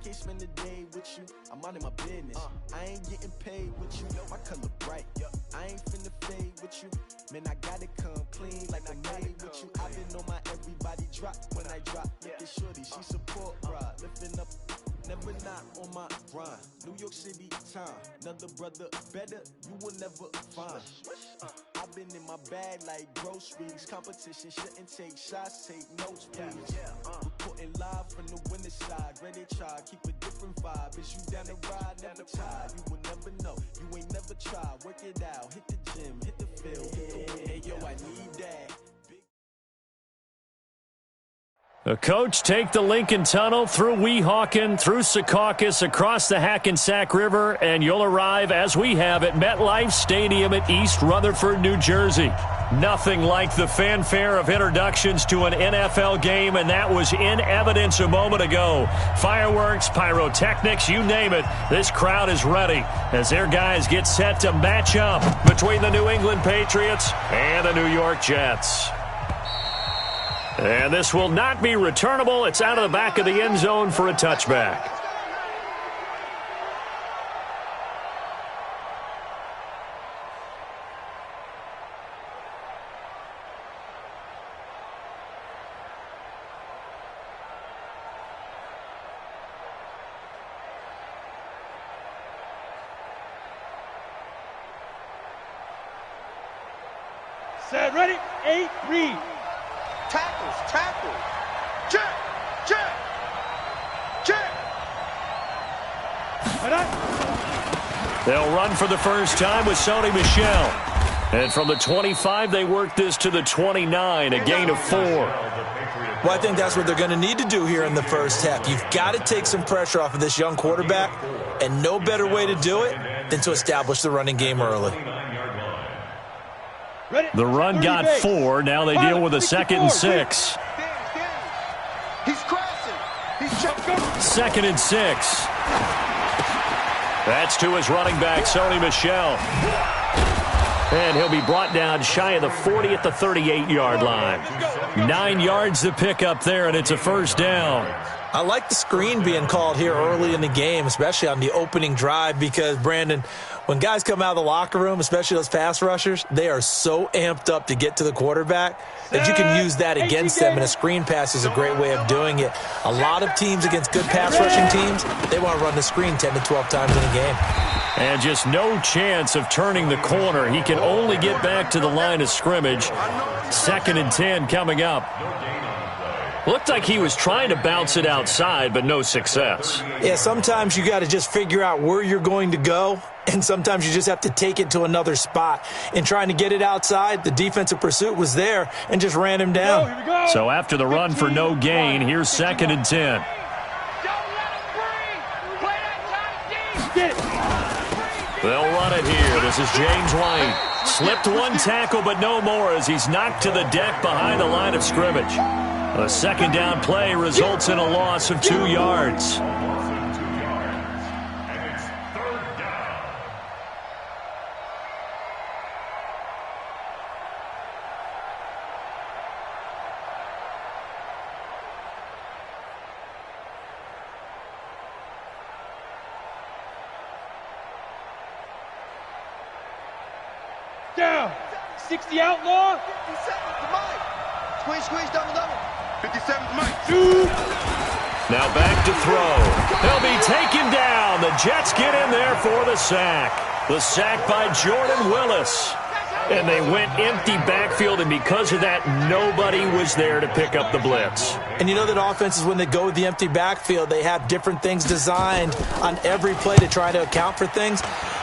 can't spend the day with you. I'm out of my business. I ain't getting paid with you. My color bright. I ain't finna fade with you. Man, I gotta come clean like I made with you. I've been on my everybody drop when I drop. Look at shorty, she support ride. Lifting up, never not on my grind. New York City time. Another brother better, you will never find. I've been in my bag like groceries. Competition shouldn't take shots, take notes, please. Reporting live from the winner side. Ready to try, keep a different vibe. Is you down the ride, never tired. You will never know, you ain't never tried. Work it out, hit the gym, hit the field. Hey yo, I need that. The coach take the Lincoln Tunnel through Weehawken, through Secaucus, across the Hackensack River, and you'll arrive, as we have, at MetLife Stadium at East Rutherford, New Jersey. Nothing like the fanfare of introductions to an NFL game, and that was in evidence a moment ago. Fireworks, pyrotechnics, you name it, this crowd is ready as their guys get set to match up between the New England Patriots and the New York Jets. And this will not be returnable. It's out of the back of the end zone for a touchback. Set, ready, 8, read. Tackle. Check. They'll run for the first time with Sony Michel. And from the 25, they work this to the 29, a gain of 4. Well, I think that's what they're going to need to do here in the first half. You've got to take some pressure off of this young quarterback, and no better way to do it than to establish the running game early. The run got 4. Now they deal with a 2nd and 6. He's crossing. He's checking. 2nd and 6. That's to his running back, Sony Michel. And he'll be brought down shy of the 40 at the 38-yard line. 9 yards to pick up there, and it's a first down. I like the screen being called here early in the game, especially on the opening drive, because, Brandon, when guys come out of the locker room, especially those pass rushers, they are so amped up to get to the quarterback that you can use that against them, and a screen pass is a great way of doing it. A lot of teams against good pass rushing teams, they want to run the screen 10 to 12 times in a game. And just no chance of turning the corner. He can only get back to the line of scrimmage. 2nd and 10 coming up. Looked like he was trying to bounce it outside, but no success. Yeah, sometimes you got to just figure out where you're going to go, and sometimes you just have to take it to another spot. In trying to get it outside, the defensive pursuit was there and just ran him down. So after the run for no gain, here's 2nd and 10. They'll run it here. This is James White. Slipped one tackle, but no more as he's knocked to the deck behind the line of scrimmage. A 2nd down play results in a loss of 2 yards. Down. 60 outlaw. 57 to Mike. Squeeze, double. 57 to Mike. Now back to throw. He'll be taken down. The Jets get in there for the sack. The sack by Jordan Willis. And they went empty backfield, and because of that, nobody was there to pick up the blitz. And you know that offenses, when they go with the empty backfield, they have different things designed on every play to try to account for things.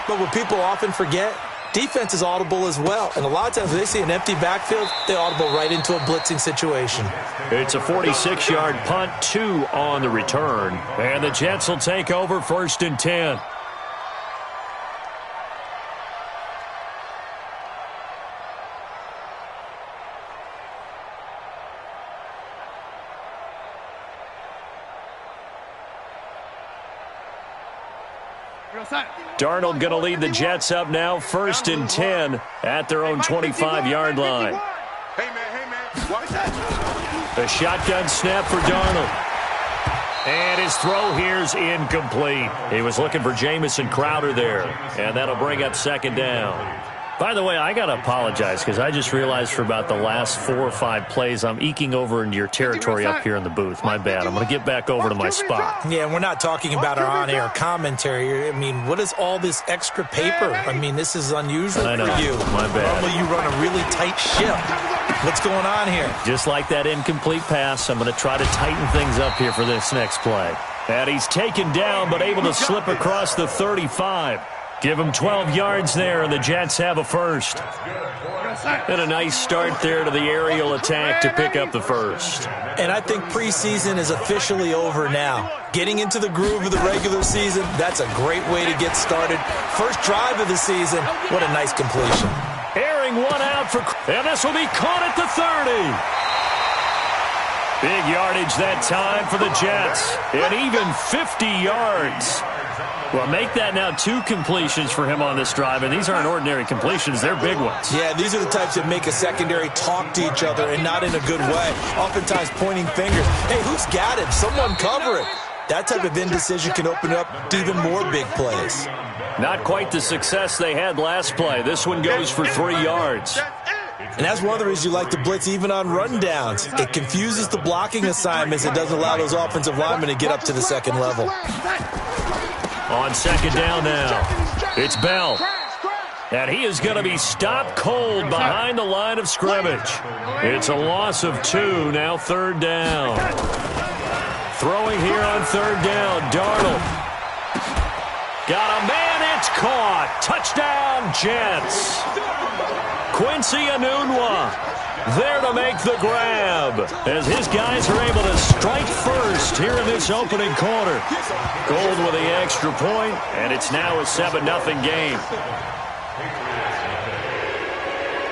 But what people often forget, defense is audible as well. And a lot of times when they see an empty backfield, they audible right into a blitzing situation. It's a 46-yard punt, 2 on the return. And the Jets will take over 1st and 10. Darnold going to lead the Jets up now, 1st and 10 at their own 25-yard line. Hey, man. Watch that. A shotgun snap for Darnold. And his throw here's incomplete. He was looking for Jamison Crowder there, and that'll bring up second down. By the way, I got to apologize because I just realized for about the last 4 or 5 plays, I'm eking over into your territory up here in the booth. My bad. I'm going to get back over to my spot. Yeah, we're not talking about our on-air commentary. I mean, what is all this extra paper? I mean, this is unusual for you. My bad. Normally you run a really tight ship. What's going on here? Just like that incomplete pass, I'm going to try to tighten things up here for this next play. And he's taken down but able to slip across the 35. Give him 12 yards there, and the Jets have a first. And a nice start there to the aerial attack to pick up the first. And I think preseason is officially over now. Getting into the groove of the regular season, that's a great way to get started. First drive of the season, what a nice completion. Airing one out for, and this will be caught at the 30. Big yardage that time for the Jets, and even 50 yards. Well, make that now 2 completions for him on this drive, and these aren't ordinary completions. They're big ones. Yeah, these are the types that make a secondary talk to each other and not in a good way. Oftentimes pointing fingers. Hey, who's got him? Someone cover it. That type of indecision can open up to even more big plays. Not quite the success they had last play. This one goes for 3 yards. And that's one of the reasons you like to blitz even on rundowns. It confuses the blocking assignments. It doesn't allow those offensive linemen to get up to the second level. On second down now, it's Bell. And he is going to be stopped cold behind the line of scrimmage. It's a loss of 2, now third down. Throwing here on third down, Darnold. Got a man, it's caught. Touchdown, Jets. Quincy Enunwa there to make the grab as his guys are able to strike first here in this opening quarter. Gold with the extra point, and it's now a 7-0 game.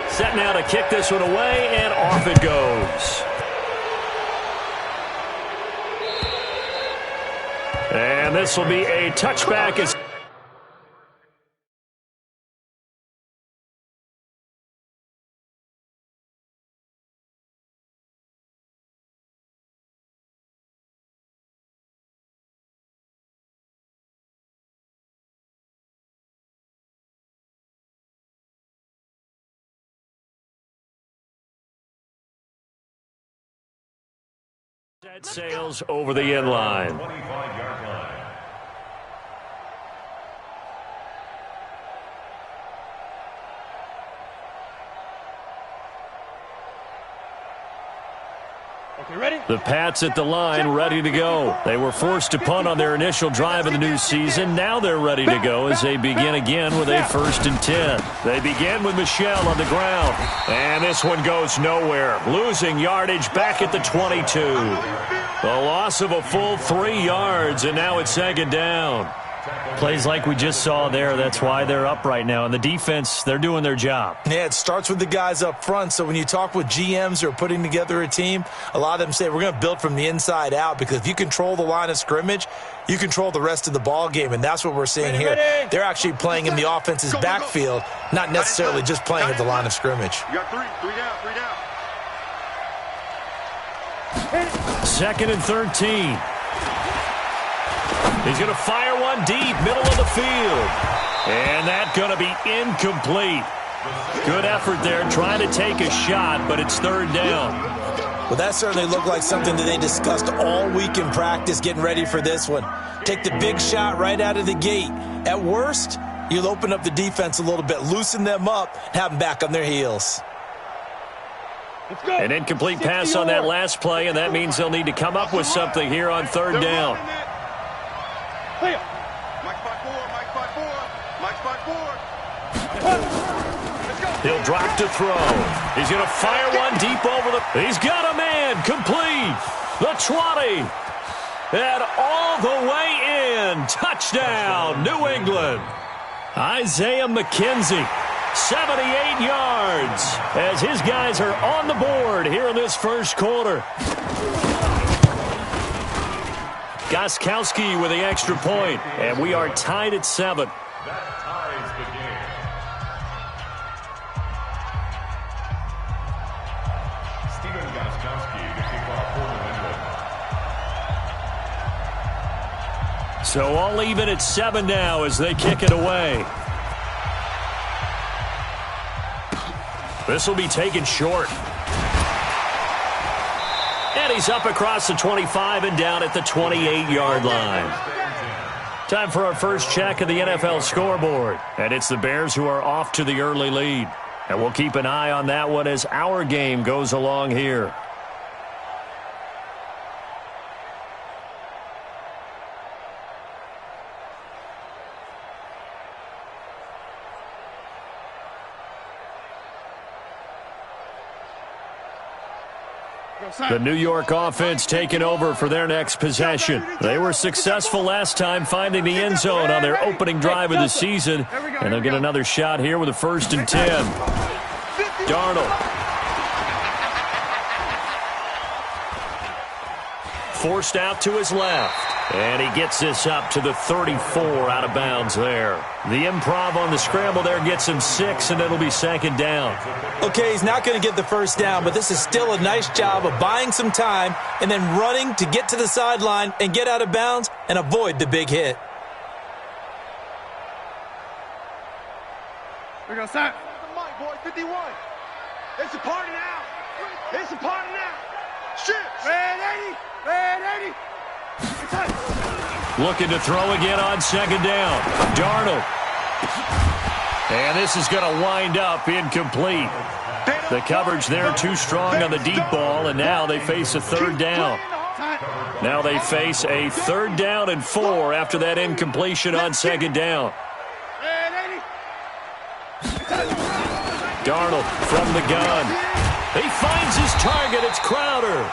Set now to kick this one away, and off it goes. And this will be a touchback as sails over the end line. Okay, ready? The Pats at the line, ready to go. They were forced to punt on their initial drive of the new season. Now they're ready to go as they begin again with a 1st and 10. They begin with Michel on the ground. And this one goes nowhere. Losing yardage back at the 22. A loss of a full 3 yards, and now it's second down. Plays like we just saw there, that's why they're up right now. And the defense, they're doing their job. Yeah, it starts with the guys up front. So when you talk with GMs who are putting together a team, a lot of them say we're going to build from the inside out, because if you control the line of scrimmage, you control the rest of the ball game, and that's what we're seeing here. They're actually playing in the offense's backfield, not necessarily just playing at the line of scrimmage. You got 3 down, 3 down. 2nd and 13. He's going to fire one deep, middle of the field. And that's going to be incomplete. Good effort there, trying to take a shot, but it's third down. Well, that certainly looked like something that they discussed all week in practice, getting ready for this one. Take the big shot right out of the gate. At worst, you'll open up the defense a little bit, loosen them up, have them back on their heels. An incomplete pass on that last play, and that means they'll need to come up with something here on third down. Mike spot 4, Mike spot 4, Mike spot 4. He'll drop to throw. He's going to fire one deep over the... He's got a man, complete. The 20. And all the way in. Touchdown, New England. Isaiah McKenzie. 78 yards as his guys are on the board here in this first quarter. Gostkowski with the extra point, and we are tied at 7. That ties the game. Stephen Gostkowski to kick off for New England. So all even at 7 now as they kick it away. This will be taken short. And he's up across the 25 and down at the 28-yard line. Time for our first check of the NFL scoreboard. And it's the Bears who are off to the early lead. And we'll keep an eye on that one as our game goes along here. The New York offense taking over for their next possession. They were successful last time finding the end zone on their opening drive of the season. And they'll get another shot here with a 1st and 10. Darnold. Forced out to his left. And he gets this up to the 34 out of bounds there. The improv on the scramble there gets him 6, and it'll be 2nd down. Okay, he's not going to get the first down, but this is still a nice job of buying some time and then running to get to the sideline and get out of bounds and avoid the big hit. We're going to start. The mic, boy, 51. It's a party now. It's a party now. Strips. Red 80. Red 80. Looking to throw again on 2nd down. Darnold. And this is going to wind up incomplete. The coverage there too strong on the deep ball, and now they face a 3rd down. Now they face a 3rd down and 4 after that incompletion on 2nd down. Darnold from the gun. He finds his target. It's Crowder.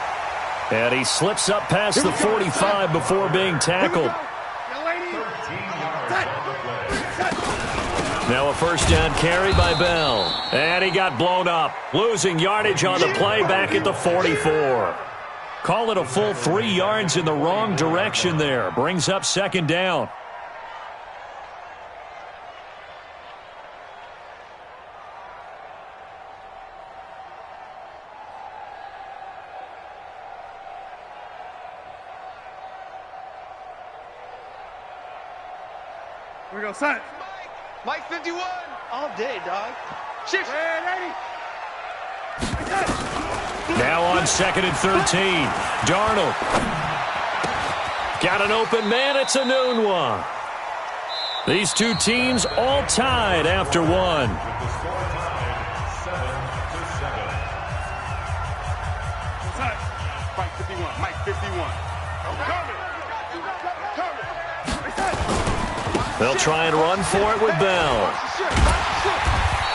And he slips up past the 45 before being tackled. Now a 1st down carry by Bell. And he got blown up. Losing yardage on the play back at the 44. Call it a full 3 yards in the wrong direction there. Brings up 2nd down. We're going to set. Mike 51. All day, dog. Shift. Now on 2nd and 13. Darnold. Got an open man. It's a noon one. These two teams all tied after 1. Mike 51. Mike 51. They'll try and run for it with Bell.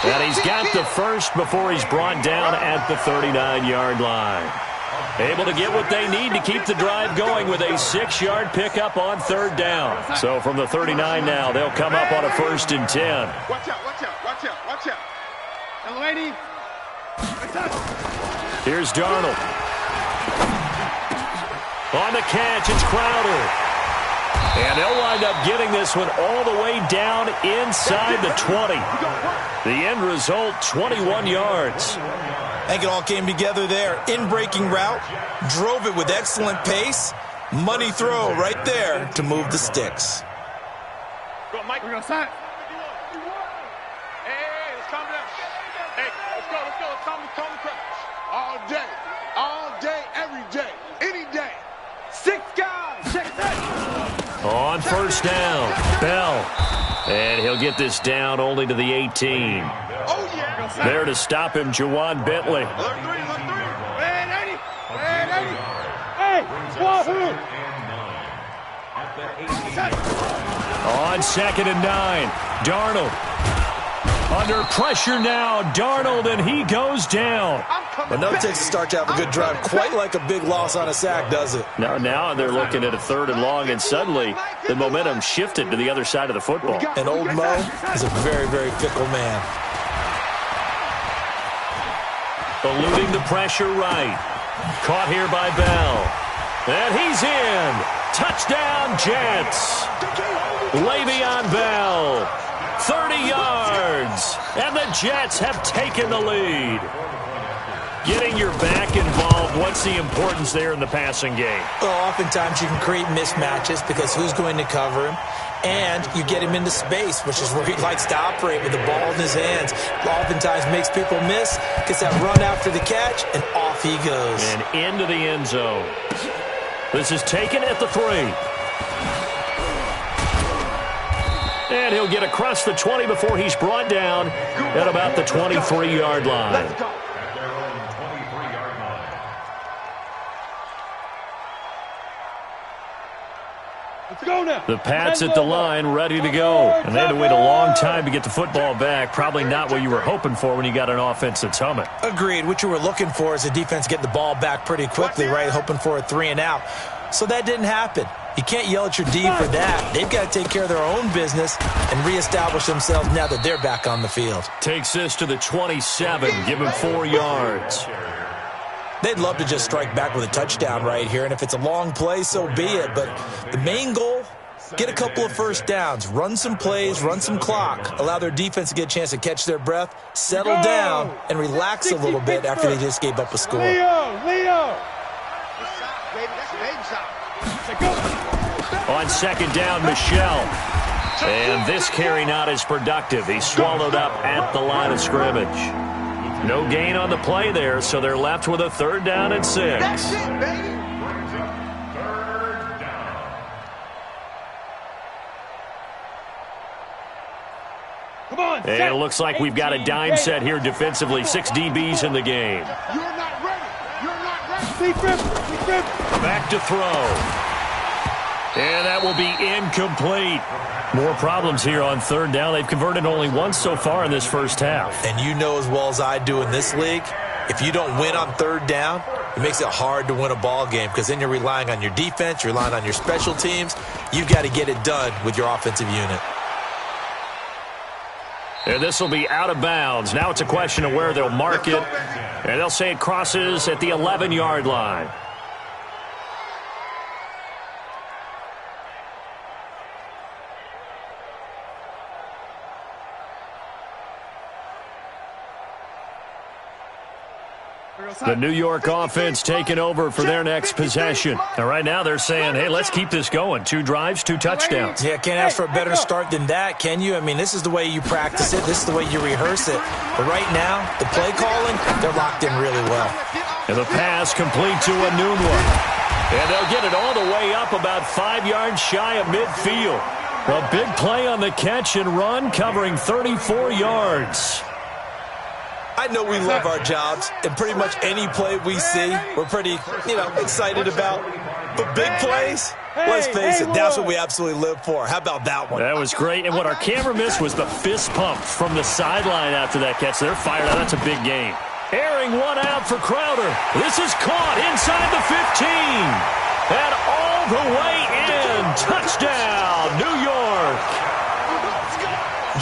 And he's got the first before he's brought down at the 39-yard line. Able to get what they need to keep the drive going with a 6-yard pickup on 3rd down. So from the 39 now, they'll come up on a 1st and 10. Watch out, watch out, watch out, watch out. And lady. Here's Darnold. On the catch, it's Crowder. And they'll wind up getting this one all the way down inside the 20. The end result, 21 yards. I think it all came together there. In-breaking route, drove it with excellent pace. Money throw right there to move the sticks. Go, Mike. We're going to start. Hey, let's calm down. Hey, let's go. Let's calm the crowd. All day, every day, any day. 6 guys, 6 days. On 1st down, Bell. And he'll get this down only to the 18. Oh, yeah. There to stop him, Juwan Bentley. Alert 3, alert 3. Red 80. Red 80. Hey, Wahoo! On 2nd and 9, Darnold. Under pressure now, Darnold, and he goes down. But no, it takes a start to have a good drive. Quite like a big loss on a sack, does it? Now they're looking at a 3rd and long, and suddenly the momentum shifted to the other side of the football. And old Mo is a very, very fickle man. Eluding the pressure right. Caught here by Bell. And he's in. Touchdown, Jets. Le'Veon Bell. 30 yards. And the Jets have taken the lead. Getting your back involved, what's the importance there in the passing game? Well, oftentimes you can create mismatches because who's going to cover him? And you get him into space, which is where he likes to operate with the ball in his hands. Oftentimes makes people miss, gets that run after the catch, and off he goes. And into the end zone. This is taken at the 3. And he'll get across the 20 before he's brought down at about the 23-yard line. At their own 23-yard line. Let's go now. The Pats at the line, ready to go. And they had to wait a long time to get the football back. Probably not what you were hoping for when you got an offense that's humming. Agreed. What you were looking for is a defense getting the ball back pretty quickly, right? Hoping for a 3 and out. So that didn't happen. You can't yell at your D for that. They've got to take care of their own business and reestablish themselves now that they're back on the field. Takes this to the 27, give him 4 yards. They'd love to just strike back with a touchdown right here, and if it's a long play, so be it. But the main goal, get a couple of first downs, run some plays, run some clock, allow their defense to get a chance to catch their breath, settle down, and relax a little bit after they just gave up a score. Leo. On second down, Michel. And this carry not as productive. He's swallowed up at the line of scrimmage. No gain on the play there, so they're left with a 3rd down and 6. That's it, baby. Brings up 3rd down. Come on. And it looks like we've got a dime set here defensively. 6 DBs in the game. You're not ready. You're not ready. Back to throw. And that will be incomplete. More problems here on 3rd down. They've converted only once so far in this first half. And you know as well as I do in this league, if you don't win on 3rd down, it makes it hard to win a ball game because then you're relying on your defense, you're relying on your special teams. You've got to get it done with your offensive unit. And this will be out of bounds. Now it's a question of where they'll mark it. And they'll say it crosses at the 11-yard line. The New York offense taking over for their next possession. And right now they're saying, hey, let's keep this going. 2 drives, 2 touchdowns. Yeah, can't ask for a better start than that, can you? I mean, this is the way you practice it. This is the way you rehearse it. But right now, the play calling, they're locked in really well. And the pass complete to Enunwa. And they'll get it all the way up about 5 yards shy of midfield. A big play on the catch and run, covering 34 yards. I know we love our jobs, and pretty much any play we see, we're pretty, excited about. But big plays, let's face it, that's what we absolutely live for. How about that one? That was great, and what our camera missed was the fist pump from the sideline after that catch. They're fired out. That's a big game. Airing one out for Crowder. This is caught inside the 15. And all the way in. Touchdown, New York.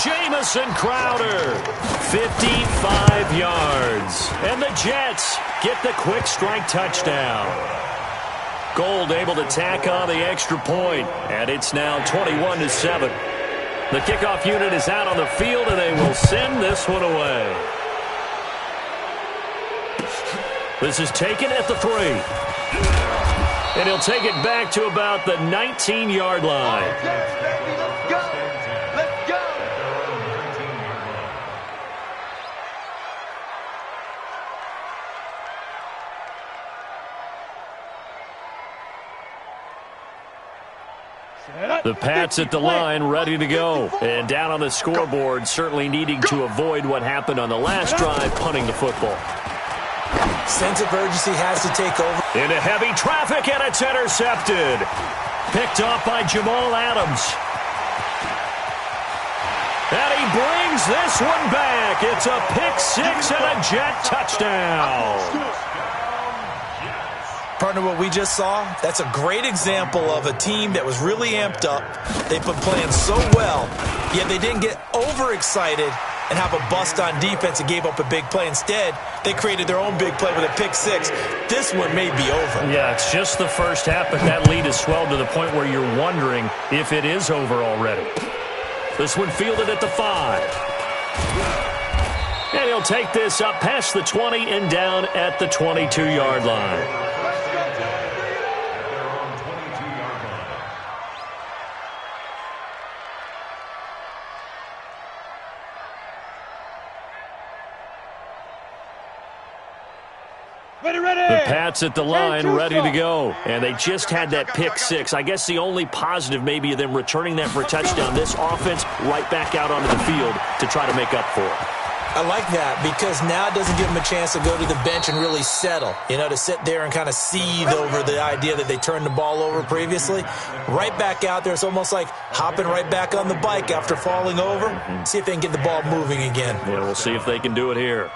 Jamison Crowder, 55 yards. And the Jets get the quick strike touchdown. Gold able to tack on the extra point, and it's now 21-7. The kickoff unit is out on the field, and they will send this one away. This is taken at the 3. And he'll take it back to about the 19-yard line. The Pats at the line, ready to go. And down on the scoreboard, certainly needing to avoid what happened on the last drive, punting the football. Sense of urgency has to take over. Into heavy traffic, and it's intercepted. Picked off by Jamal Adams. And he brings this one back. It's a pick 6 and a Jet touchdown. Partner, what we just saw, that's a great example of a team that was really amped up. They've been playing so well, yet they didn't get overexcited and have a bust on defense and gave up a big play. Instead, they created their own big play with a pick 6. This one may be over. Yeah, it's just the first half, but that lead has swelled to the point where you're wondering if it is over already. This one fielded at the 5. And he'll take this up past the 20 and down at the 22-yard line. The Pats at the line, ready to go. And they just had that pick six. I guess the only positive maybe of them returning that for a touchdown. This offense right back out onto the field to try to make up for it. I like that because now it doesn't give them a chance to go to the bench and really settle, to sit there and kind of seethe over the idea that they turned the ball over previously. Right back out there. It's almost like hopping right back on the bike after falling over. See if they can get the ball moving again. Yeah, we'll see if they can do it here.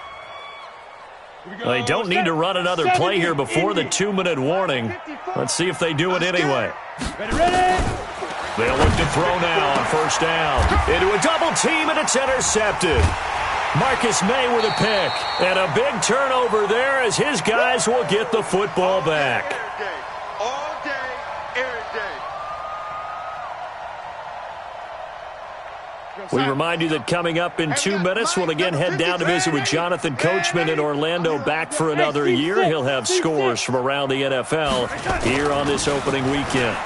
They don't need to run another play here before the 2-minute warning. Let's see if they do it anyway. They'll look to throw now on first down. Into a double team, and it's intercepted. Marcus May with a pick. And a big turnover there as his guys will get the football back. All day, every day. We remind you that coming up in 2 minutes, we'll again head down to visit with Jonathan Coachman in Orlando, back for another year. He'll have scores from around the NFL here on this opening weekend.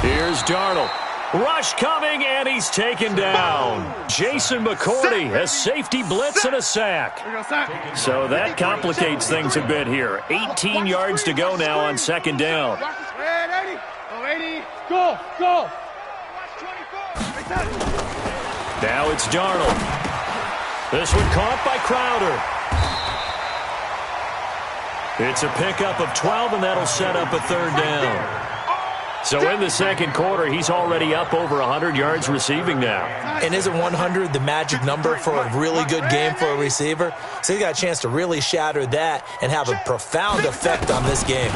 Here's Darnold. Rush coming, and he's taken down. Jason McCourty has safety blitz and a sack. So that complicates things a bit here. 18 yards to go now on second down. Go. Now it's Darnold. This one caught by Crowder. It's a pickup of 12, and that'll set up a third down. So in the second quarter, he's already up over 100 yards receiving now. And isn't 100 the magic number for a really good game for a receiver? So he's got a chance to really shatter that and have a profound effect on this game.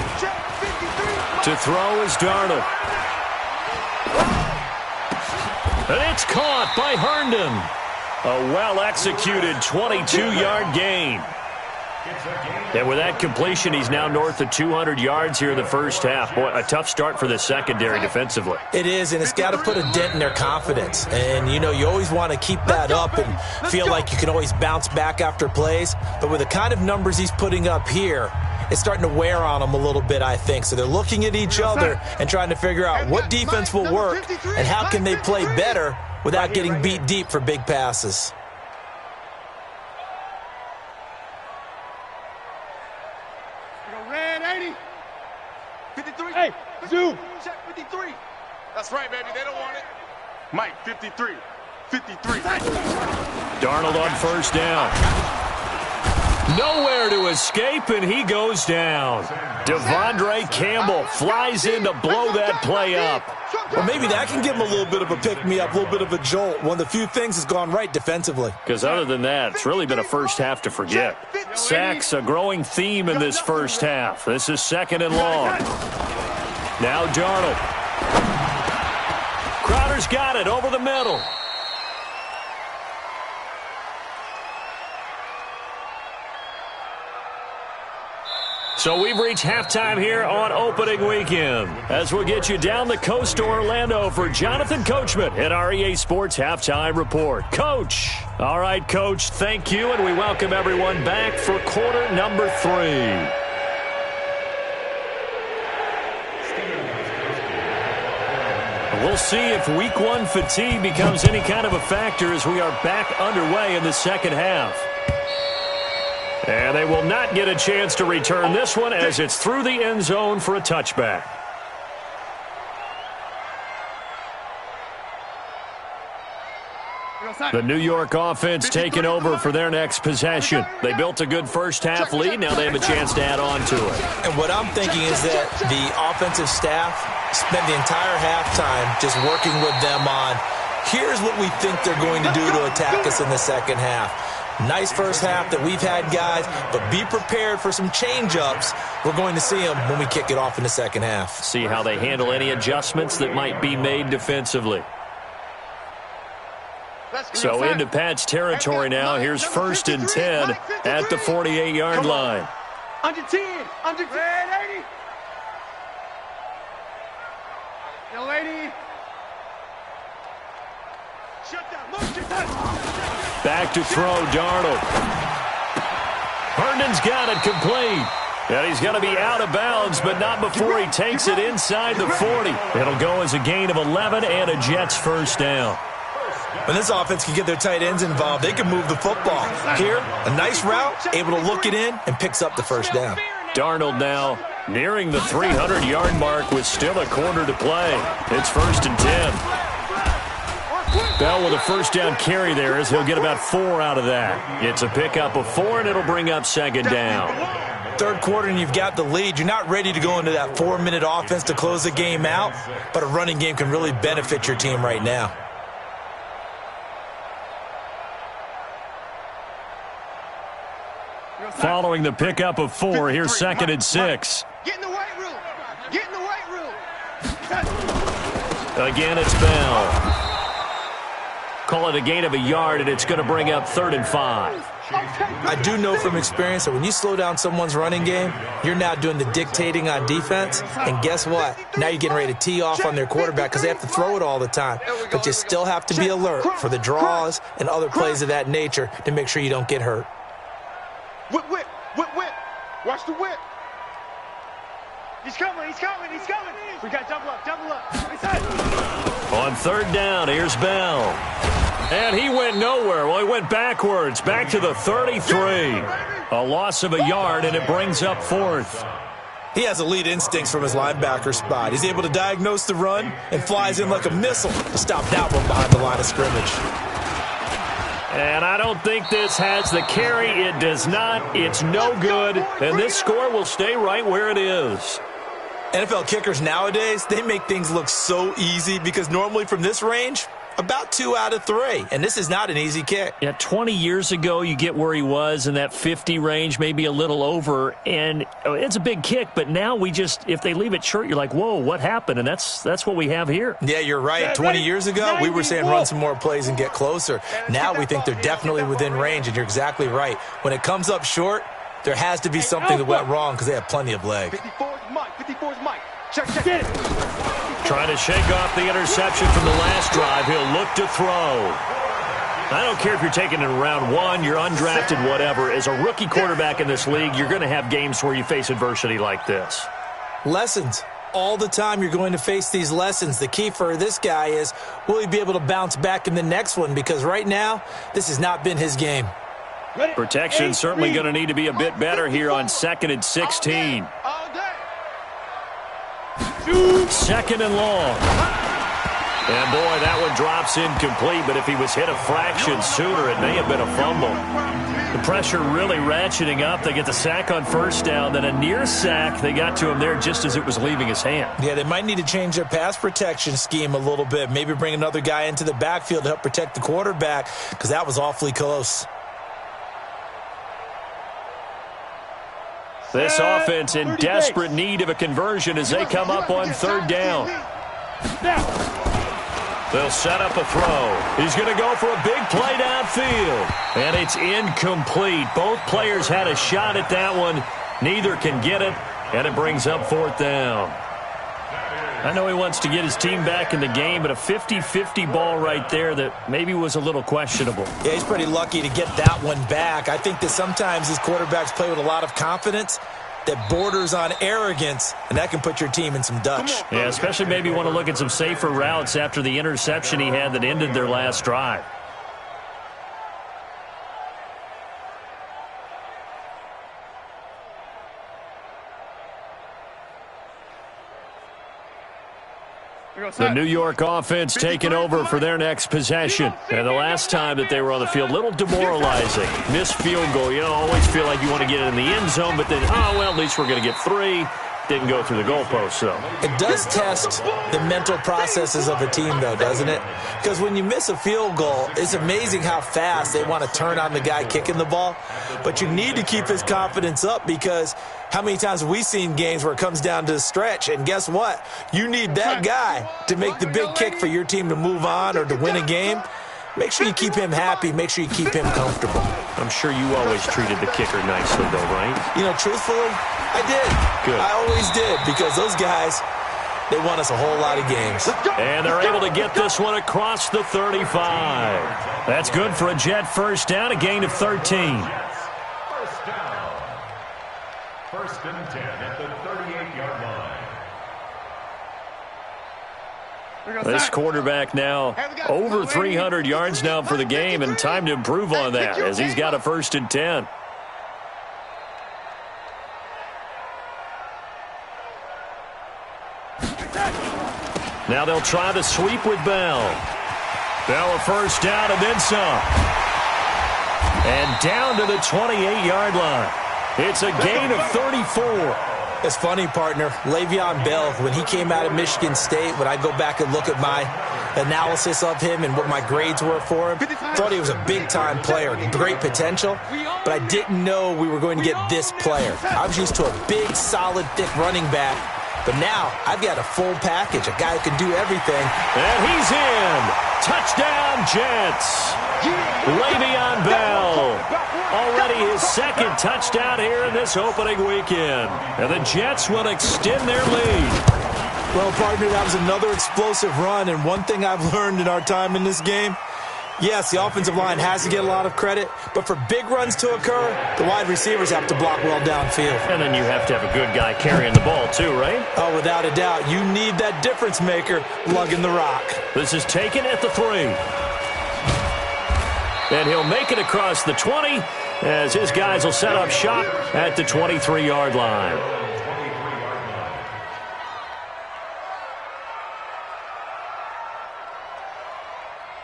To throw is Darnold. And it's caught by Herndon. A well-executed 22-yard gain. And with that completion, he's now north of 200 yards here in the first half. Boy, a tough start for the secondary defensively. It is, and it's got to put a dent in their confidence. And, you always want to keep that up and feel like you can always bounce back after plays. But with the kind of numbers he's putting up here, it's starting to wear on them a little bit, I think. So they're looking at each other and trying to figure out what defense will work and how can they play better without getting beat deep for big passes. Hey, zoom. Check 53. That's right, baby. They don't want it. Mike, 53. 53. Darnold on first down. Nowhere to escape, and he goes down. Devondre Campbell flies in to blow that play up. Well, maybe that can give him a little bit of a pick-me-up, a little bit of a jolt. One of the few things that's gone right defensively. Because other than that, it's really been a first half to forget. Sacks, a growing theme in this first half. This is second and long. Now Darnold. Crowder's got it over the middle. So we've reached halftime here on opening weekend. As we'll get you down the coast to Orlando for Jonathan Coachman at our EA Sports Halftime Report. Coach. All right, Coach, thank you, and we welcome everyone back for quarter number 3. We'll see if week 1 fatigue becomes any kind of a factor as we are back underway in the second half. And they will not get a chance to return this one as it's through the end zone for a touchback. The New York offense taking over for their next possession. They built a good first half lead. Now they have a chance to add on to it. And what I'm thinking is that the offensive staff spent the entire halftime just working with them on, here's what we think they're going to do to attack us in the second half. Nice first half that we've had, guys, but be prepared for some change-ups. We're going to see them when we kick it off in the second half. See how they handle any adjustments that might be made defensively. So into Pat's territory now. Here's first and 10 at the 48-yard line. Under 10. Under 10. Lady. Yo, lady. Back to throw, Darnold. Herndon's got it complete. And he's going to be out of bounds, but not before he takes it inside the 40. It'll go as a gain of 11 and a Jets first down. When this offense can get their tight ends involved, they can move the football. Here, a nice route, able to look it in, and picks up the first down. Darnold now nearing the 300-yard mark with still a quarter to play. It's 1st and 10. Bell with a first down carry there as he'll get about 4 out of that. It's a pickup of 4, and it'll bring up 2nd down. Third quarter and you've got the lead. You're not ready to go into that 4-minute offense to close the game out, but a running game can really benefit your team right now. Following the pickup of 4, here's 2nd and 6. Get in the weight room. Get in the weight room. Again, it's Bell. Call it a gain of a yard, and it's going to bring up 3rd and 5. I do know from experience that when you slow down someone's running game, you're now doing the dictating on defense. And guess what? Now you're getting ready to tee off on their quarterback because they have to throw it all the time. But you still have to be alert for the draws and other plays of that nature to make sure you don't get hurt. Whip, whip, whip, whip. Watch the whip. He's coming, he's coming, he's coming. We got double up, double up. On 3rd down, here's Bell. And he went nowhere. Well, he went backwards, back to the 33. A loss of a yard, and it brings up 4th. He has elite instincts from his linebacker spot. He's able to diagnose the run and flies in like a missile to stop that one behind the line of scrimmage. And I don't think this has the carry. It does not. It's no good. And this score will stay right where it is. NFL kickers nowadays, they make things look so easy because normally from this range, about 2 out of 3. And this is not an easy kick. Yeah, 20 years ago, you get where he was in that 50 range, maybe a little over. And it's a big kick, but now we just, if they leave it short, you're like, whoa, what happened? And that's what we have here. Yeah, you're right. 20 years ago, we were saying run some more plays and get closer. Now we think they're definitely within range, and you're exactly right. When it comes up short, there has to be something that went wrong because they have plenty of leg. 54's Mike, 54's Mike. Check, check. Get it. Trying to shake off the interception from the last drive. He'll look to throw. I don't care if you're taking it in round 1, you're undrafted, whatever. As a rookie quarterback in this league, you're going to have games where you face adversity like this. Lessons. All the time you're going to face these lessons. The key for this guy is, will he be able to bounce back in the next one? Because right now, this has not been his game. Protection certainly going to need to be a bit better here on 2nd and 16. All day. 2nd and long. And boy, that one drops incomplete, but if he was hit a fraction sooner, it may have been a fumble. The pressure really ratcheting up. They get the sack on 1st down, then a near sack. They got to him there just as it was leaving his hand. Yeah, they might need to change their pass protection scheme a little bit. Maybe bring another guy into the backfield to help protect the quarterback because that was awfully close. This offense in desperate need of a conversion as they come up on 3rd down. They'll set up a throw. He's going to go for a big play downfield. And it's incomplete. Both players had a shot at that one. Neither can get it. And it brings up 4th down. I know he wants to get his team back in the game, but a 50-50 ball right there that maybe was a little questionable. Yeah, he's pretty lucky to get that one back. I think that sometimes these quarterbacks play with a lot of confidence that borders on arrogance, and that can put your team in some Dutch. Yeah, especially maybe want to look at some safer routes after the interception he had that ended their last drive. The New York offense taking over for their next possession. And the last time that they were on the field, a little demoralizing. Missed field goal. You know, always feel like you want to get it in the end zone, but then, oh, well, at least we're going to get 3. Didn't go through the goalpost, though. It does test the mental processes of a team, though, doesn't it? Because when you miss a field goal, it's amazing how fast they want to turn on the guy kicking the ball. But you need to keep his confidence up because how many times have we seen games where it comes down to the stretch? And guess what? You need that guy to make the big kick for your team to move on or to win a game. Make sure you keep him happy. Make sure you keep him comfortable. I'm sure you always treated the kicker nicely, though, right? You know, truthfully, I did. Good. I always did because those guys, They won us a whole lot of games. And they're able to get this one across the 35. That's good for a Jet first down, a gain of 13. First down. First and 10 at the 38-yard line. This quarterback now over 300 yards now for the game, and time to improve on that as he's got a first and 10. Now they'll try the sweep with Bell. Bell a first down and then some. And down to the 28-yard line. It's a gain of 34. It's funny, partner. Le'Veon Bell, when he came out of Michigan State, when I go back and look at my analysis of him and what my grades were for him, thought he was a big-time player, great potential, but I didn't know we were going to get this player. I was used to a big, solid, thick running back, but now I've got a full package, a guy who can do everything. And he's in. Touchdown, Jets. Le'Veon Bell. Already his second touchdown here in this opening weekend. And the Jets will extend their lead. Well, partner, that was another explosive run, and one thing I've learned in our time in this game, yes, the offensive line has to get a lot of credit, but for big runs to occur, the wide receivers have to block well downfield. And then you have to have a good guy carrying the ball too, right? Oh, without a doubt. You need that difference maker lugging the rock. This is taken at the 3. And he'll make it across the 20 as his guys will set up shop at the 23-yard line.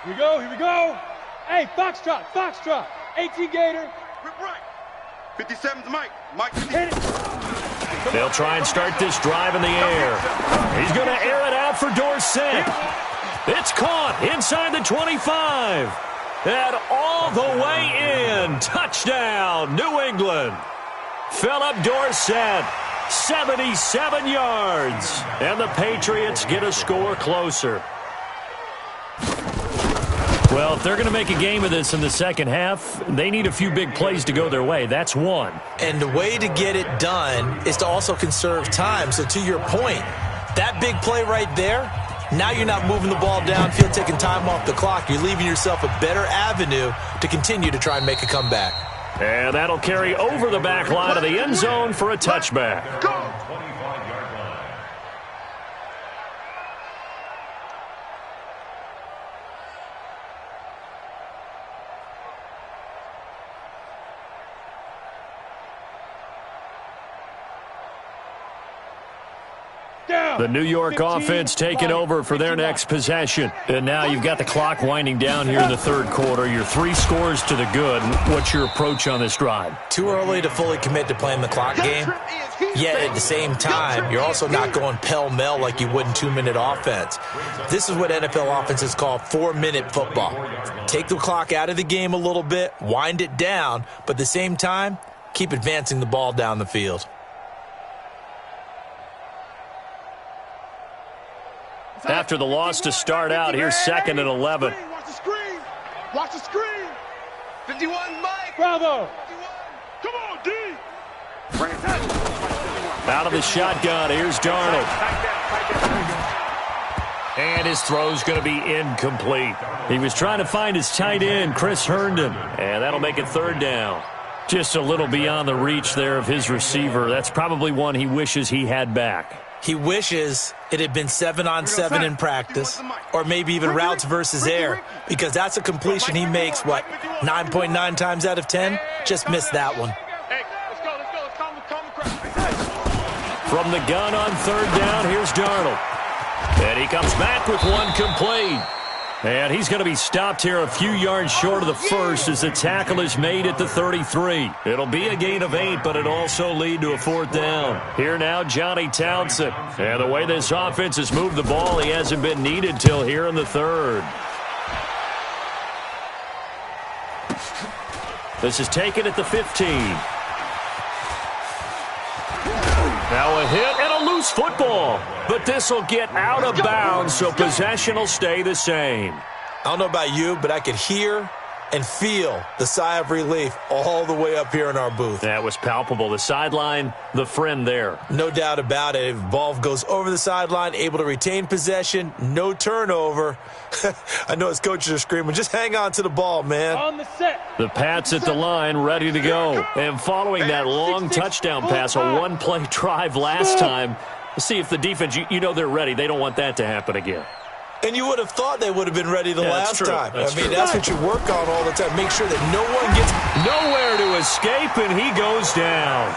Here we go, here we go. Hey, Foxtrot, Foxtrot. 18 Gator. Rip right. 57's Mike. Mike, Hit it. They'll try and start this drive in the air. He's going to air it out for Dorsett. It's caught inside the 25. And all the way in. Touchdown, New England. Philip Dorsett, 77 yards. And the Patriots get a score closer. Well, if they're going to make a game of this in the second half, they need a few big plays to go their way. That's one. And the way to get it done is to also conserve time. So to your point, that big play right there, now you're not moving the ball downfield, taking time off the clock. You're leaving yourself a better avenue to continue to try and make a comeback. And that'll carry over the back line of the end zone for a touchback. go. 25-yard line. The New York offense taking over for their next possession. And now you've got the clock winding down here in the third quarter. You're 3 scores to the good. What's your approach on this drive? Too early to fully commit to playing the clock game. Yet at the same time, you're also not going pell-mell like you would in 2-minute offense. This is what NFL offenses call 4-minute football. Take the clock out of the game a little bit, wind it down, but at the same time, keep advancing the ball down the field. After the loss to start out, here's 2nd and 11. Watch the screen. Watch the screen. 51, Mike. Bravo. 51. Come on, D. Out of the shotgun, here's Darnold. And his throw's going to be incomplete. He was trying to find his tight end, Chris Herndon, and that'll make it 3rd down. Just a little beyond the reach there of his receiver. That's probably one he wishes he had back. He wishes it had been 7-on-7 in practice, or maybe even routes versus air, because that's a completion he makes, 9.9 times out of 10? Just missed that one. Hey, let's go. Let's calm the crowd. From the gun on 3rd down, here's Darnold. And he comes back with one complete. And he's going to be stopped here a few yards short of the first as the tackle is made at the 33. It'll be a gain of 8, but it'll also lead to a 4th down. Here now, Johnny Townsend. And the way this offense has moved the ball, he hasn't been needed till here in the 3rd. This is taken at the 15. Now a hit and a loose football. But this will get out of bounds, so possession will stay the same. I don't know about you, but I could hear and feel the sigh of relief all the way up here in our booth. That was palpable. The sideline, the friend there. No doubt about it. If ball goes over the sideline, able to retain possession, no turnover. I know his coaches are screaming, just hang on to the ball, man. On the set. The Pats at the line, ready to go. And following that long touchdown pass, a one-play drive last time, see if the defense, you know they're ready. They don't want that to happen again. And you would have thought they would have been ready the last time. That's true. That's what you work on all the time. Make sure that no one gets nowhere to escape, and he goes down.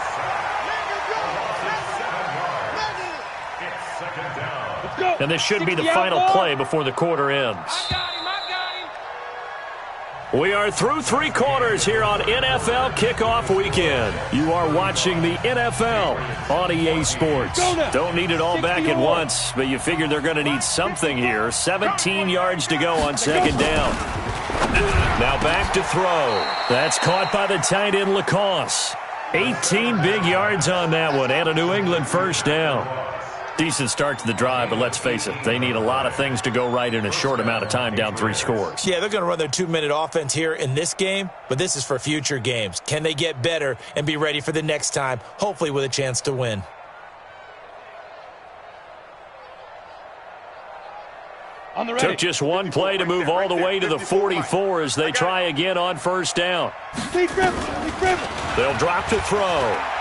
And this should be the final play before the quarter ends. We are through 3 quarters here on NFL Kickoff Weekend. You are watching the NFL on EA Sports. Don't need it all back at once, but you figure they're going to need something here. 17 yards to go on second down. Now back to throw. That's caught by the tight end Lacoste. 18 big yards on that one, and a New England first down. Decent start to the drive, but let's face it, they need a lot of things to go right in a short amount of time, down 3 scores. Yeah, they're going to run their 2-minute offense here in this game, but this is for future games. Can they get better and be ready for the next time, hopefully with a chance to win? Took just one play to move all the way to the 44 as they try again on first down. They'll drop to throw.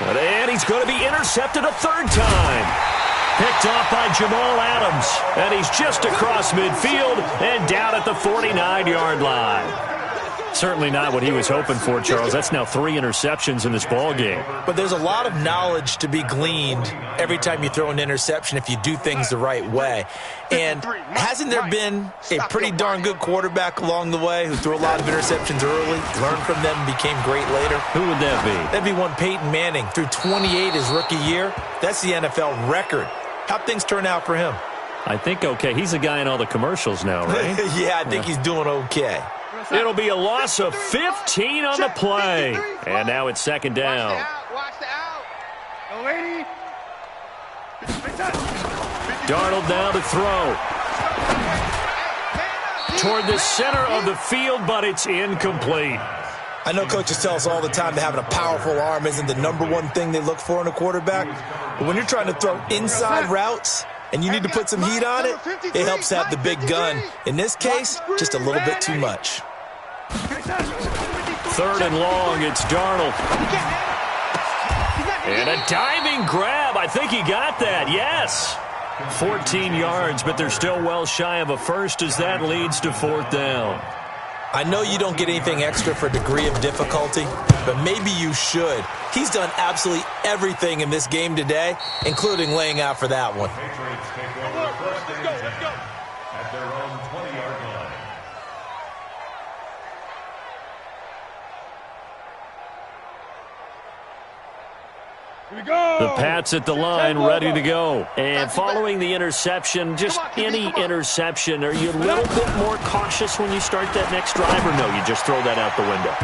And he's going to be intercepted a third time. Picked off by Jamal Adams. And he's just across midfield and down at the 49-yard line. Certainly not what he was hoping for, Charles. That's now 3 interceptions in this ball game. But there's a lot of knowledge to be gleaned every time you throw an interception if you do things the right way. And hasn't there been a pretty darn good quarterback along the way who threw a lot of interceptions early, learned from them, and became great later? Who would that be? That'd be one Peyton Manning. Threw 28 his rookie year. That's the NFL record. How'd things turn out for him? I think okay. He's a guy in all the commercials now, right? Yeah, I think he's doing okay. It'll be a loss of 15 on the play. And now it's second down. Watch the out. Oh, lady. Darnold now to throw. Toward the center of the field, but it's incomplete. I know coaches tell us all the time that having a powerful arm isn't the #1 thing they look for in a quarterback. But when you're trying to throw inside routes and you need to put some heat on it, it helps have the big gun. In this case, just a little bit too much. 3rd and long, it's Darnold. And a diving grab. I think he got that, yes. 14 yards, but they're still well shy of a first as that leads to 4th down. I know you don't get anything extra for degree of difficulty, but maybe you should. He's done absolutely everything in this game today, including laying out for that one. Patriots take over first and 10 at their own 20-yard line. Here we go. The Pats at the line, ready to go. And following the interception, just any interception, are you a little bit more cautious when you start that next drive, or no, you just throw that out the window?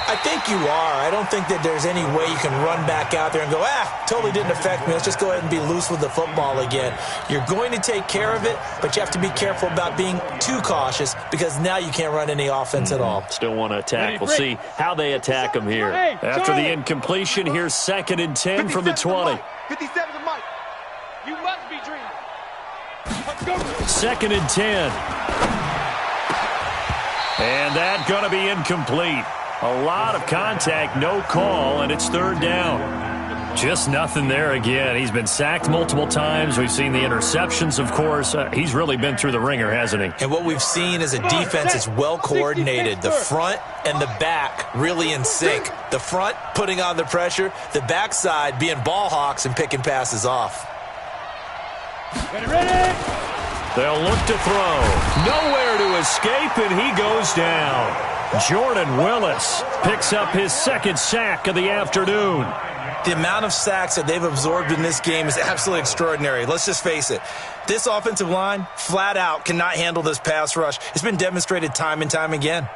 I think you are. I don't think that there's any way you can run back out there and go, totally didn't affect me. Let's just go ahead and be loose with the football again. You're going to take care of it, but you have to be careful about being too cautious because now you can't run any offense at all. Still want to attack. We'll see how they attack him here. After the incompletion, here's 2nd and 10 from the 20. 57 to Mike. You must be dreaming. Let's go. 2nd and 10. And that's going to be incomplete. A lot of contact, no call, and it's 3rd down. Just nothing there again. He's been sacked multiple times. We've seen the interceptions, of course. He's really been through the ringer, hasn't he? And what we've seen is a defense that's well coordinated. The front and the back really in sync. The front putting on the pressure, the backside being ball hawks and picking passes off. Ready. They'll look to throw. Nowhere to escape, and he goes down. Jordan Willis picks up his 2nd sack of the afternoon. The amount of sacks that they've absorbed in this game is absolutely extraordinary. Let's just face it. This offensive line, flat out, cannot handle this pass rush. It's been demonstrated time and time again.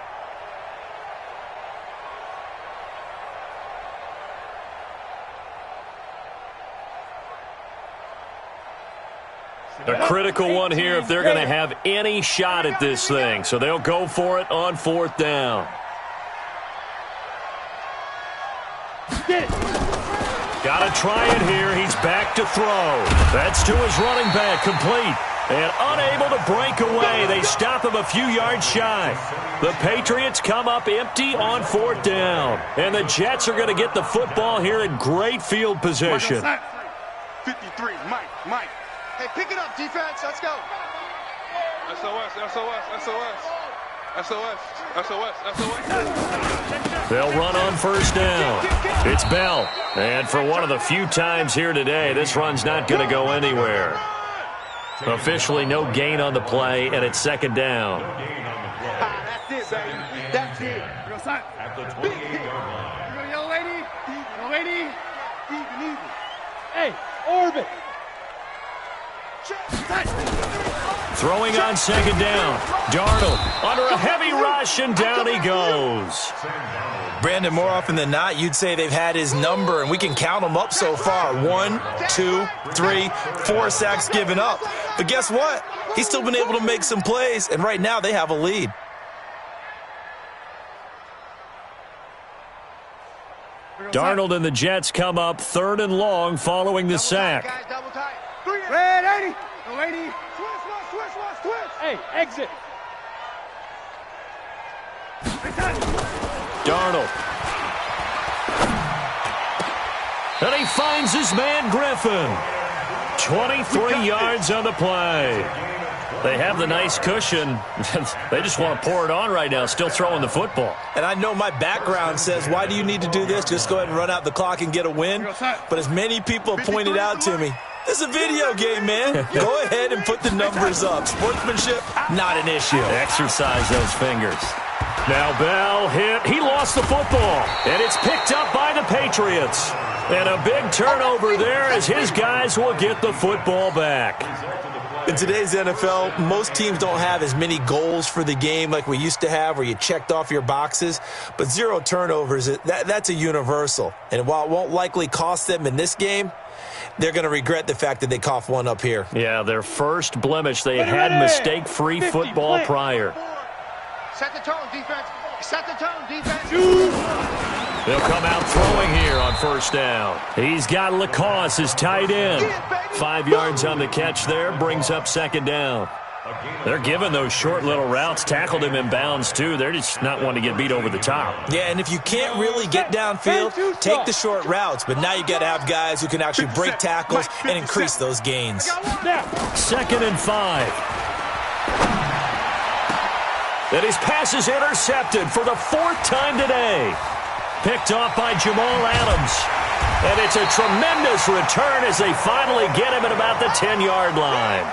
A critical one here if they're going to have any shot at this thing. So they'll go for it on 4th down. Got to try it here. He's back to throw. That's to his running back, complete. And unable to break away. They stop him a few yards shy. The Patriots come up empty on 4th down. And the Jets are going to get the football here in great field position. 53, Mike. Hey, pick it up, defense. Let's go. SOS. They'll run on 1st down. It's Bell. And for one of the few times here today, this run's not going to go anywhere. Officially no gain on the play, and it's 2nd down. That's it, baby. That's it. At the 28-yard line. Young lady. Hey, Orbit. Throwing on 2nd down. Darnold under a heavy rush, and down he goes. Brandon, more often than not, you'd say they've had his number, and we can count them up so far. 1, 2, 3, 4 sacks given up. But guess what? He's still been able to make some plays, and right now they have a lead. Darnold and the Jets come up 3rd and long following the sack. Guys, double tight. Red 80. The lady. Twist. Hey, exit. Darnold. And he finds his man Griffin. 23 yards on the play. They have the nice cushion. They just want to pour it on right now, still throwing the football. And I know my background says, why do you need to do this? Just go ahead and run out the clock and get a win. But as many people have pointed out to me, this is a video game, man. Go ahead and put the numbers up. Sportsmanship, not an issue. Exercise those fingers. Now Bell hit. He lost the football. And it's picked up by the Patriots. And a big turnover there as his guys will get the football back. In today's NFL, most teams don't have as many goals for the game like we used to have where you checked off your boxes. But 0 turnovers, that's a universal. And while it won't likely cost them in this game, they're going to regret the fact that they coughed one up here. Yeah, their first blemish. They had mistake-free football prior. Set the tone, defense. They'll come out throwing here on 1st down. He's got Lacoste, his tight end. 5 yards on the catch there, brings up 2nd down. They're giving those short little routes. Tackled him in bounds, too. They're just not wanting to get beat over the top. Yeah, and if you can't really get downfield, take the short routes. But now you got to have guys who can actually break tackles and increase those gains. 2nd and 5. And his pass is intercepted for the 4th time today. Picked off by Jamal Adams. And it's a tremendous return as they finally get him at about the 10-yard line.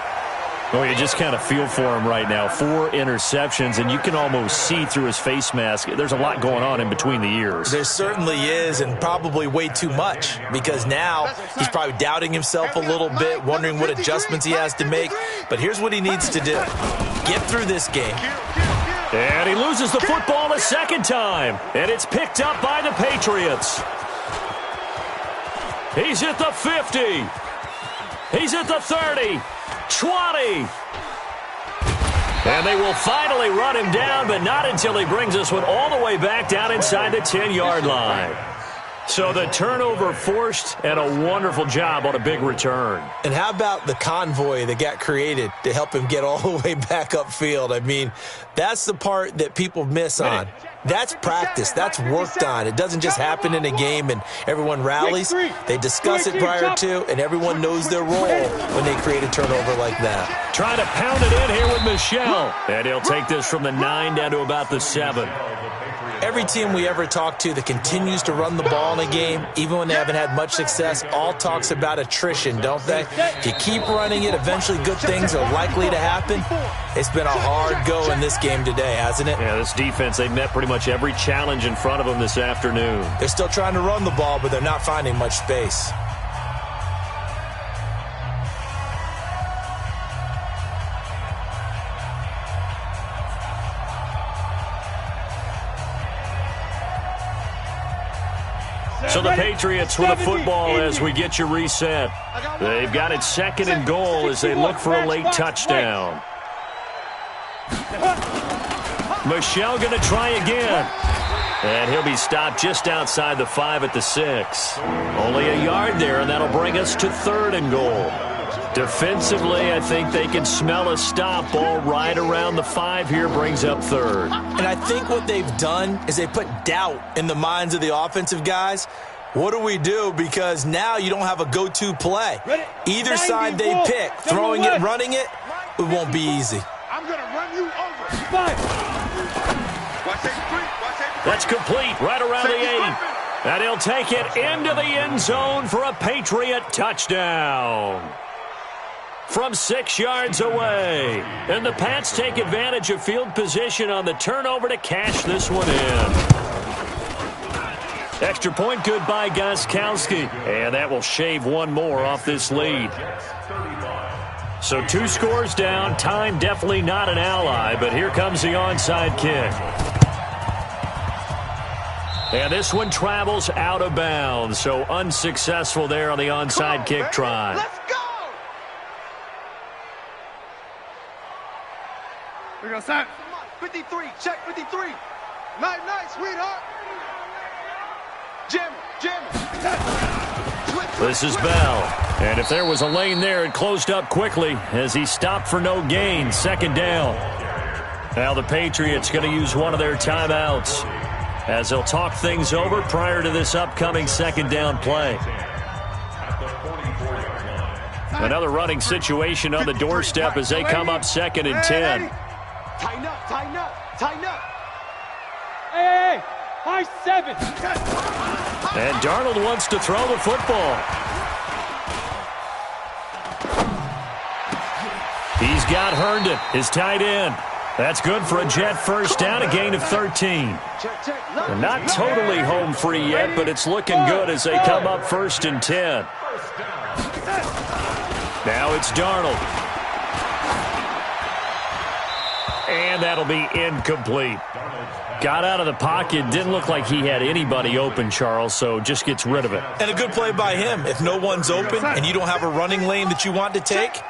Oh, you just kind of feel for him right now. 4 interceptions, and you can almost see through his face mask. There's a lot going on in between the ears. There certainly is, and probably way too much, because now he's probably doubting himself a little bit, wondering what adjustments he has to make. But here's what he needs to do. Get through this game. And he loses the football a 2nd time, and it's picked up by the Patriots. He's at the 50. He's at the 30. 20. And they will finally run him down, but not until he brings us one all the way back down inside the 10-yard line. So the turnover forced, and a wonderful job on a big return. And how about the convoy that got created to help him get all the way back upfield? I mean, that's the part that people miss on. That's practice. That's worked on. It doesn't just happen in a game and everyone rallies. They discuss it prior to, and everyone knows their role when they create a turnover like that. Trying to pound it in here with Michel. And he'll take this from the 9 down to about the 7. Every team we ever talk to that continues to run the ball in a game, even when they haven't had much success, all talks about attrition, don't they? If you keep running it, eventually good things are likely to happen. It's been a hard go in this game today, hasn't it? Yeah, this defense, they've met pretty much every challenge in front of them this afternoon. They're still trying to run the ball, but they're not finding much space. So the Patriots with the football as we get you reset. They've got it 2nd and goal as they look for a late touchdown. Michel going to try again. And he'll be stopped just outside the 5 at the 6. Only a yard there, and that'll bring us to 3rd and goal. Defensively, I think they can smell a stop. Ball right around the 5 here brings up 3rd. And I think what they've done is they put doubt in the minds of the offensive guys. What do we do? Because now you don't have a go-to play. Either side they pick, throwing it, running it, it won't be easy. I'm going to run you over. That's complete right around the 8. And he'll take it into the end zone for a Patriot touchdown. From 6 yards away. And the Pats take advantage of field position on the turnover to cash this one in. Extra point good by Gostkowski. And that will shave one more off this lead. So 2 scores down. Time definitely not an ally, but here comes the onside kick. And this one travels out of bounds, so unsuccessful there on the onside kick try. Let's go! We go, Sam. 53, check 53. Night, sweetheart. Jim. This is Bell. And if there was a lane there, it closed up quickly as he stopped for no gain. 2nd down. Now the Patriots going to use one of their timeouts as they'll talk things over prior to this upcoming 2nd down play. Another running situation on the doorstep as they come up 2nd and 10. Tighten up. Hey, high 7. And Darnold wants to throw the football. He's got Herndon, his tight end. That's good for a Jet first down, a gain of 13. They're not totally home free yet, but it's looking good as they come up 1st and 10. Now it's Darnold. And that'll be incomplete. Got out of the pocket. Didn't look like he had anybody open, Charles, so just gets rid of it. And a good play by him. If no one's open and you don't have a running lane that you want to take,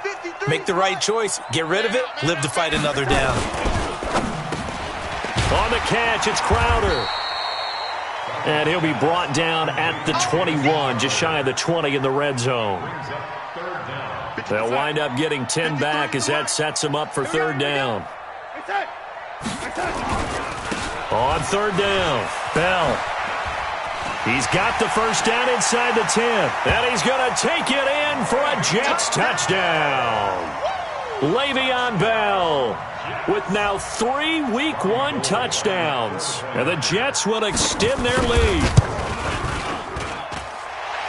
make the right choice. Get rid of it. Live to fight another down. On the catch, it's Crowder. And he'll be brought down at the 21, just shy of the 20 in the red zone. They'll wind up getting 10 back as that sets them up for 3rd down. On 3rd down, Bell. He's got the first down inside the 10. And he's going to take it in for a Jets touchdown. Le'Veon Bell with now 3 Week 1 touchdowns. And the Jets will extend their lead.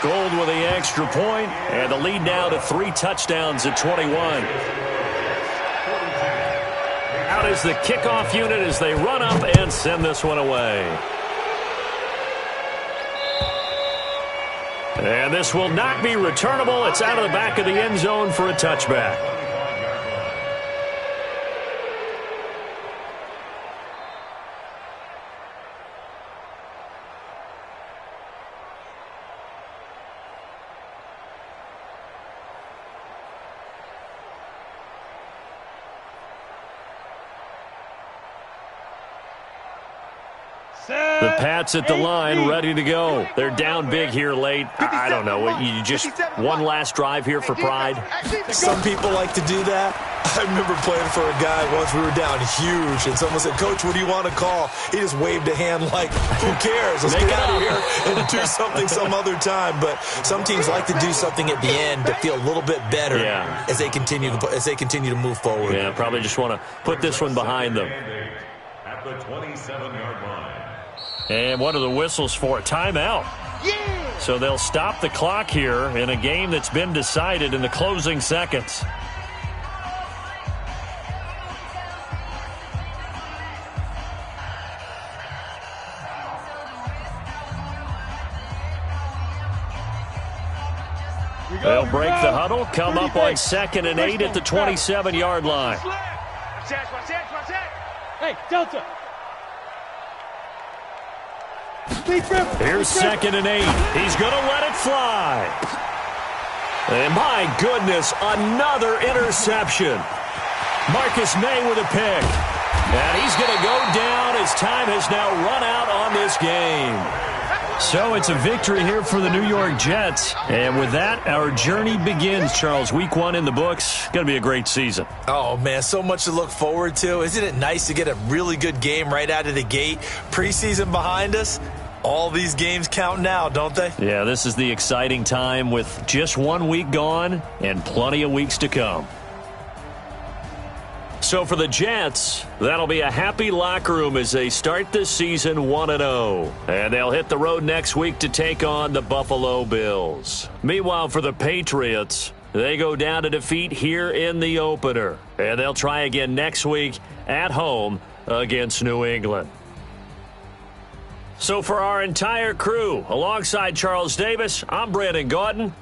Gold with the extra point, and the lead now to 3 touchdowns at 21. Out is the kickoff unit as they run up and send this one away. And this will not be returnable. It's out of the back of the end zone for a touchback. The Pats at the line, ready to go. They're down big here late. I don't know. You just one last drive here for pride? Some people like to do that. I remember playing for a guy once. We were down huge, and someone said, "Coach, what do you want to call?" He just waved a hand like, "Who cares? Let's get out of here and do something some other time." But some teams like to do something at the end to feel a little bit better as they continue to move forward. Yeah, probably just want to put this one behind them. At the 27-yard line. And what are the whistles for? A timeout. Yeah! So they'll stop the clock here in a game that's been decided in the closing seconds. They'll break the huddle, come up on 2nd and 8 at the 27-yard line. Hey, Delta. Here's 2nd and 8. He's going to let it fly. And my goodness, another interception. Marcus May with a pick. And he's going to go down as time has now run out on this game. So it's a victory here for the New York Jets. And with that, our journey begins, Charles. Week 1 in the books. Going to be a great season. Oh, man, so much to look forward to. Isn't it nice to get a really good game right out of the gate? Preseason behind us. All these games count now, don't they? Yeah, this is the exciting time with just 1 week gone and plenty of weeks to come. So for the Jets, that'll be a happy locker room as they start this season 1-0. And they'll hit the road next week to take on the Buffalo Bills. Meanwhile, for the Patriots, they go down to defeat here in the opener. And they'll try again next week at home against New England. So for our entire crew, alongside Charles Davis, I'm Brandon Gaudin.